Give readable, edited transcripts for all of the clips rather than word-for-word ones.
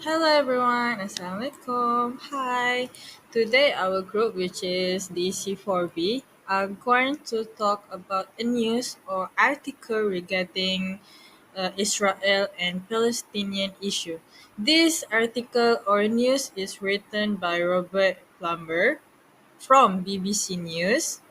Hello everyone, Assalamualaikum. Hi. Today our group, which is DC4B, are going to talk about a news or article regarding Israel and Palestinian issue. This article or news is written by Robert Plumber from BBC News,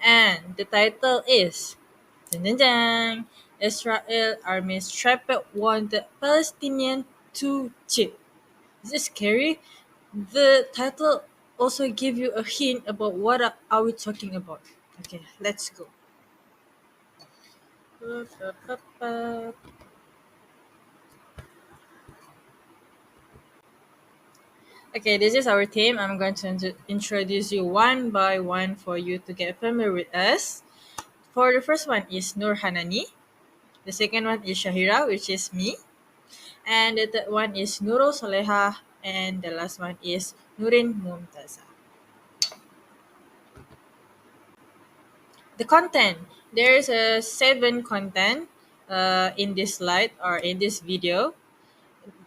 and the title is dun, dun, dun, Israel Army's trapped wanted Palestinian to chip. Is it scary? The title also give you a hint about what are we talking about. Okay, let's go. Okay, this is our team. I'm going to introduce you one by one for you to get familiar with us. For the first one is Nur Hanani. The second one is Shahira, which is me. And the third one is Nurul Solehah. And the last one is Nurin Mumtazah. The content. There is a seven content in this slide or in this video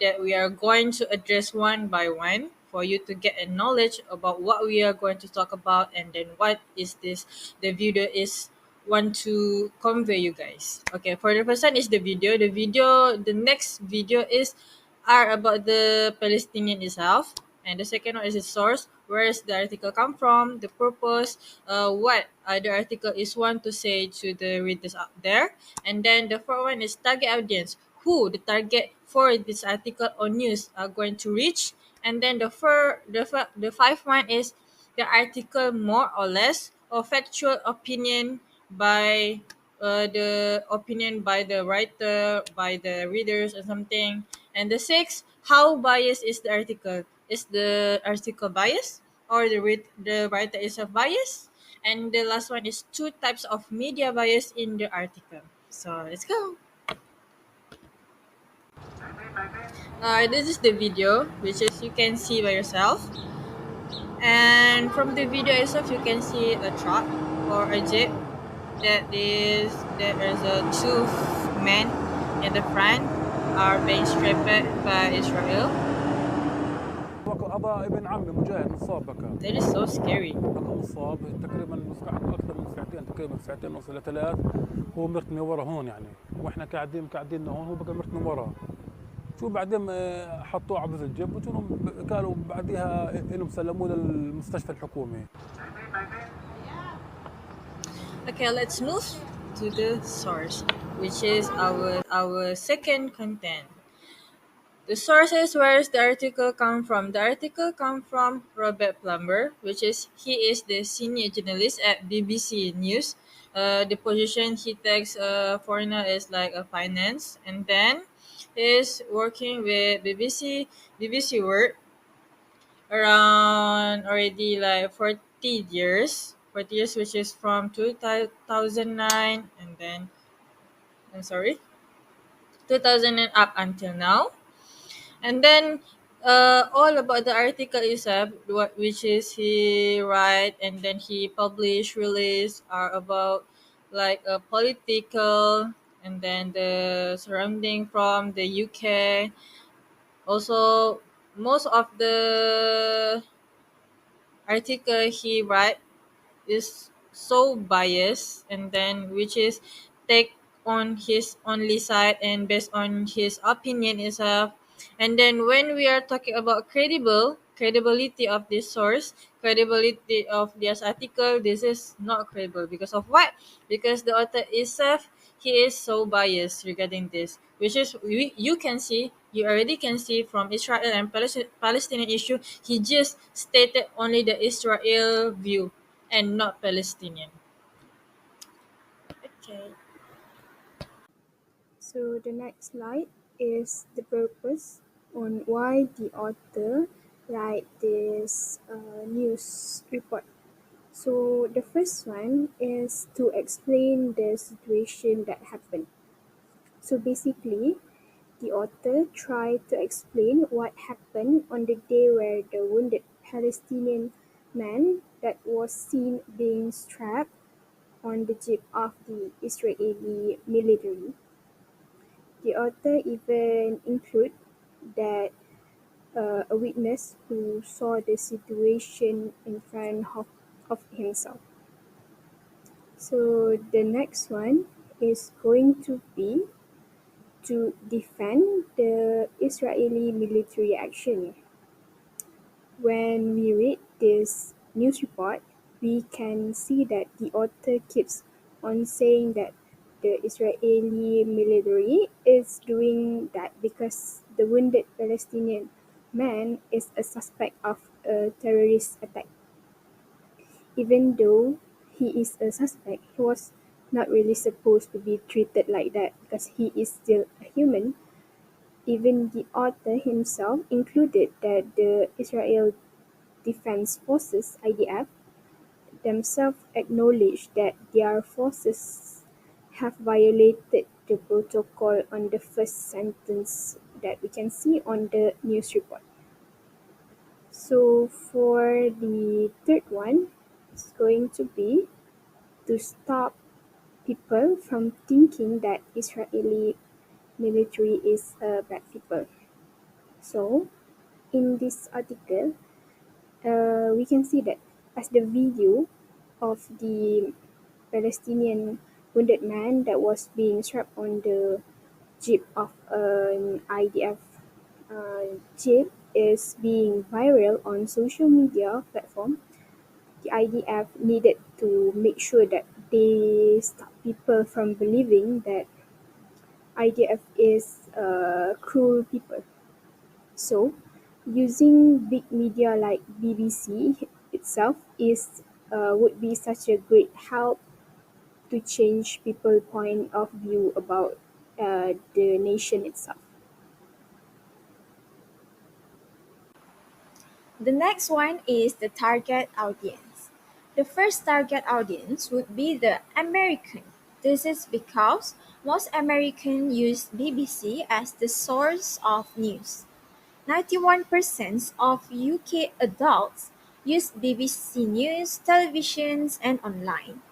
that we are going to address one by one for you to get a knowledge about what we are going to talk about, and then what is this the video is want to convey you guys. Okay, for the first one is the next video is are about the Palestinian itself, and the second one is the source, where is the article come from, the purpose, what the article is want to say to the readers out there, and then the fourth one is target audience, who the target for this article or news are going to reach, and then the fifth one is the article more or less or factual opinion by the opinion by the writer, by the readers or something. And the sixth, how biased is the article? Is the article biased, or the writer is a bias? And the last one is two types of media bias in the article. So let's go. This is the video, which is you can see by yourself. And from the video itself, you can see a truck or a jeep there is a two men in the front are being stripped by Israel. هذا ابن عمي مجاهد مصاب بكى. That is so scary. بكى مصاب تقريبا اكثر من ساعتين، تقريبا ساعتين ونص الى ثلاث. هو مرتني ورا هون يعني، واحنا قاعدين هون، هو بقى مرتني ورا. شو بعدين حطوه على الجيب قالوا بعديها انهم سلموه للمستشفى الحكومي. Okay, let's move to the source, which is our second content. The sources where the article come from. The article come from Robert Plumber, which is he is the senior journalist at BBC News. The position he takes for now is like a finance, and then he's working with BBC World around already like 40 years, which is from 2009, and then I'm sorry, 2000 and up until now. And then all about the article itself, which is he write and then he publish release are about like a political, and then the surrounding from the UK. Also, most of the article he write is so biased, and then which is take on his only side and based on his opinion itself. And then when we are talking about credibility of this source, credibility of this article, this is not credible because of what? Because the author itself, he is so biased regarding this, which is you already can see from Israel and Palestinian issue, he just stated only the Israel view and not Palestinian. Okay. So the next slide is the purpose on why the author write this news report. So the first one is to explain the situation that happened. So basically, the author tried to explain what happened on the day where the wounded Palestinian man that was seen being strapped on the jeep of the Israeli military. The author even include that a witness who saw the situation in front of himself. So the next one is going to be to defend the Israeli military action. When we read this news report, we can see that the author keeps on saying that the Israeli military is doing that because the wounded Palestinian man is a suspect of a terrorist attack. Even though he is a suspect, he was not really supposed to be treated like that because he is still a human. Even the author himself included that the Israel Defense Forces (IDF) themselves acknowledge that their forces have violated the protocol on the first sentence that we can see on the news report. So for the third one, it's going to be to stop people from thinking that Israeli military is bad people. So in this article, we can see that as the video of the Palestinian wounded man that was being strapped on the jeep of an IDF jeep is being viral on social media platform. The IDF needed to make sure that they stop people from believing that IDF is cruel people. So, using big media like BBC itself is would be such a great help to change people's point of view about the nation itself. The next one is the target audience. The first target audience would be the American. This is because most Americans use BBC as the source of news. 91% of UK adults use BBC News, televisions, and online.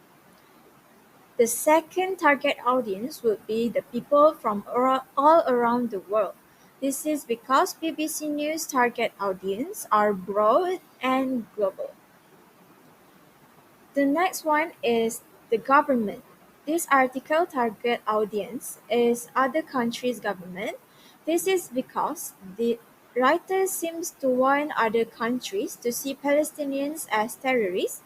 The second target audience would be the people from all around the world. This is because BBC News target audience are broad and global. The next one is the government. This article target audience is other countries' government. This is because the writer seems to want other countries to see Palestinians as terrorists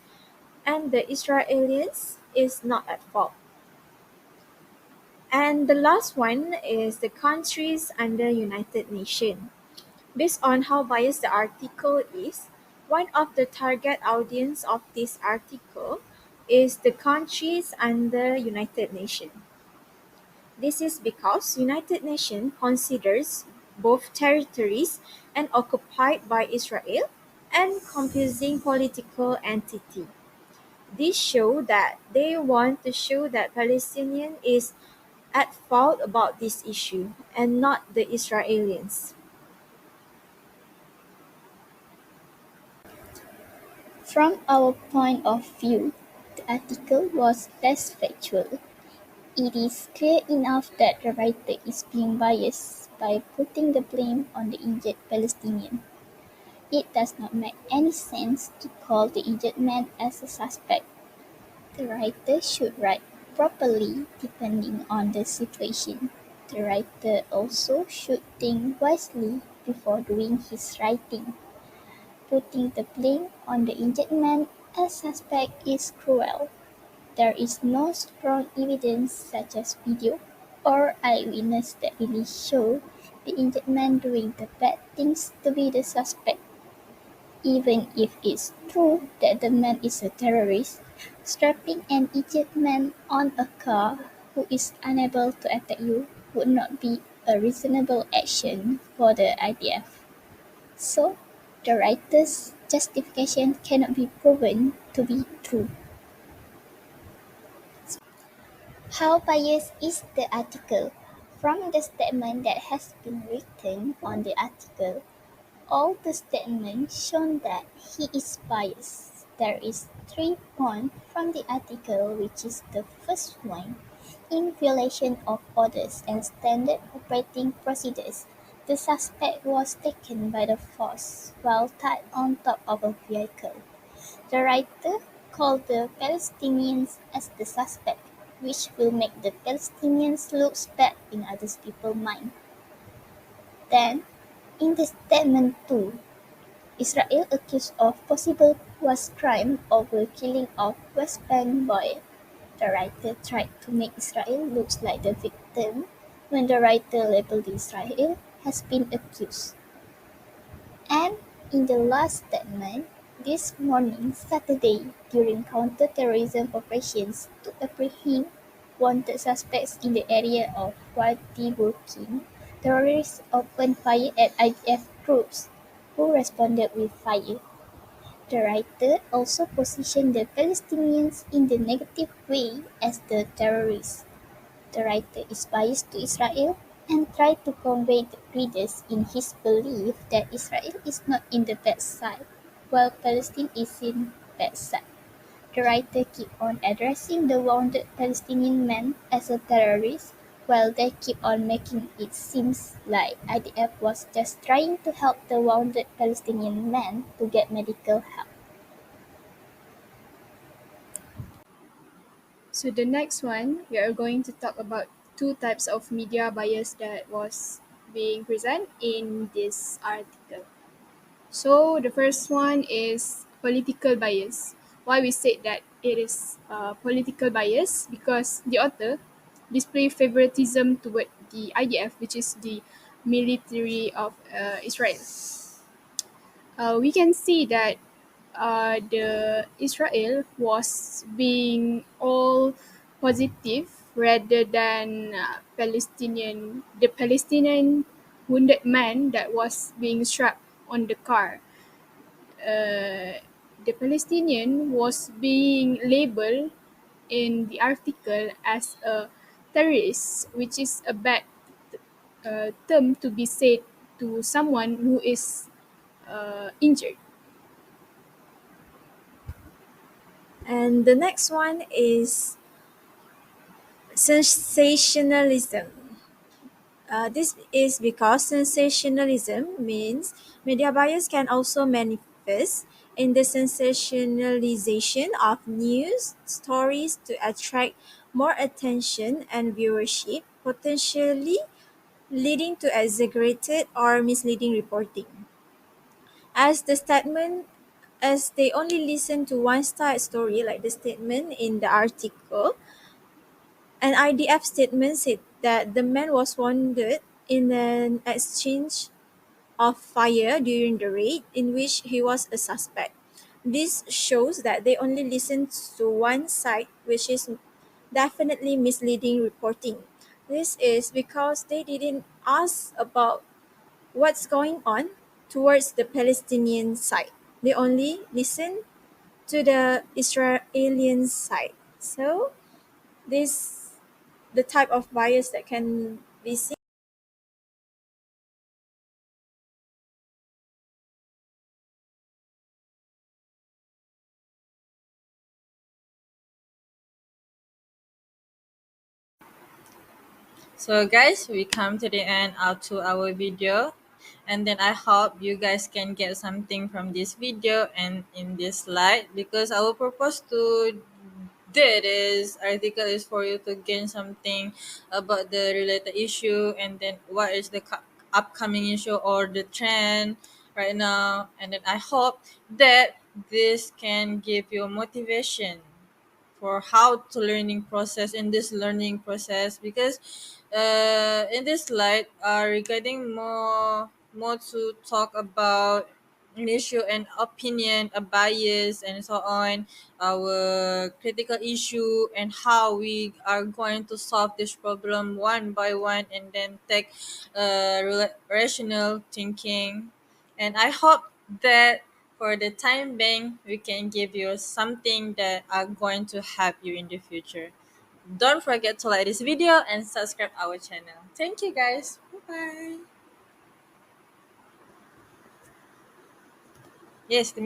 and the Israelis is not at fault. And the last one is the countries under United Nations. Based on how biased the article is, one of the target audience of this article is the countries under United Nations. This is because United Nations considers both territories and occupied by Israel and confusing political entity. This show that they want to show that Palestinian is at fault about this issue and not the Israelis. From our point of view, the article was less factual. It is clear enough that the writer is being biased by putting the blame on the injured Palestinian. It does not make any sense to call the injured man as a suspect. The writer should write properly depending on the situation. The writer also should think wisely before doing his writing. Putting the blame on the injured man as suspect is cruel. There is no strong evidence such as video or eyewitness that really show the injured man doing the bad things to be the suspect. Even if it's true that the man is a terrorist, strapping an injured man on a car who is unable to attack you would not be a reasonable action for the IDF. So, the writer's justification cannot be proven to be true. How biased is the article? From the statement that has been written on the article, all the statements show that he is biased. There is 3 points from the article, which is the first one, in violation of orders and standard operating procedures. The suspect was taken by the force while tied on top of a vehicle. The writer called the Palestinians as the suspect, which will make the Palestinians look bad in other people's minds. Then, in the statement too, Israel accused of possible war crime over killing of West Bank boy. The writer tried to make Israel look like the victim when the writer labeled Israel has been accused. And in the last statement, this morning, Saturday, during counter-terrorism operations to apprehend wanted suspects in the area of Wadi Burkin, terrorists opened fire at IDF troops, who responded with fire. The writer also positioned the Palestinians in the negative way as the terrorists. The writer is biased to Israel and tried to convey the readers in his belief that Israel is not in the bad side, while Palestine is in bad side. The writer keep on addressing the wounded Palestinian man as a terrorist, while they keep on making it seem like IDF was just trying to help the wounded Palestinian man to get medical help. So the next one, we are going to talk about two types of media bias that was being present in this article. So the first one is political bias. Why we said that it is political bias? Because the author display favoritism toward the IDF, which is the military of Israel. We can see that the Israel was being all positive rather than the Palestinian wounded man that was being strapped on the car. The Palestinian was being labeled in the article as a terrorist, which is a bad term to be said to someone who is injured. And the next one is sensationalism. This is because sensationalism means media bias can also manifest in the sensationalization of news stories to attract more attention and viewership, potentially leading to exaggerated or misleading reporting. As the statement as they only listen to one side story, like the statement in the article, an IDF statement said that the man was wounded in an exchange of fire during the raid in which he was a suspect. This shows that they only listened to one side, which is definitely misleading reporting. This is because they didn't ask about what's going on towards the Palestinian side. They only listened to the Israeli side. So this the type of bias that can be seen. So guys, we come to the end of to our video, and then I hope you guys can get something from this video and in this slide, because our purpose to did is article is for you to gain something about the related issue, and then what is the upcoming issue or the trend right now, and then I hope that this can give you motivation for how to learning process in this learning process, because in this slide regarding more to talk about an issue and opinion, a bias and so on, our critical issue, and how we are going to solve this problem one by one, and then take rational thinking. And I hope that for the time being, we can give you something that are going to help you in the future. Don't forget to like this video and subscribe our channel. Thank you guys. Bye bye. Yes, the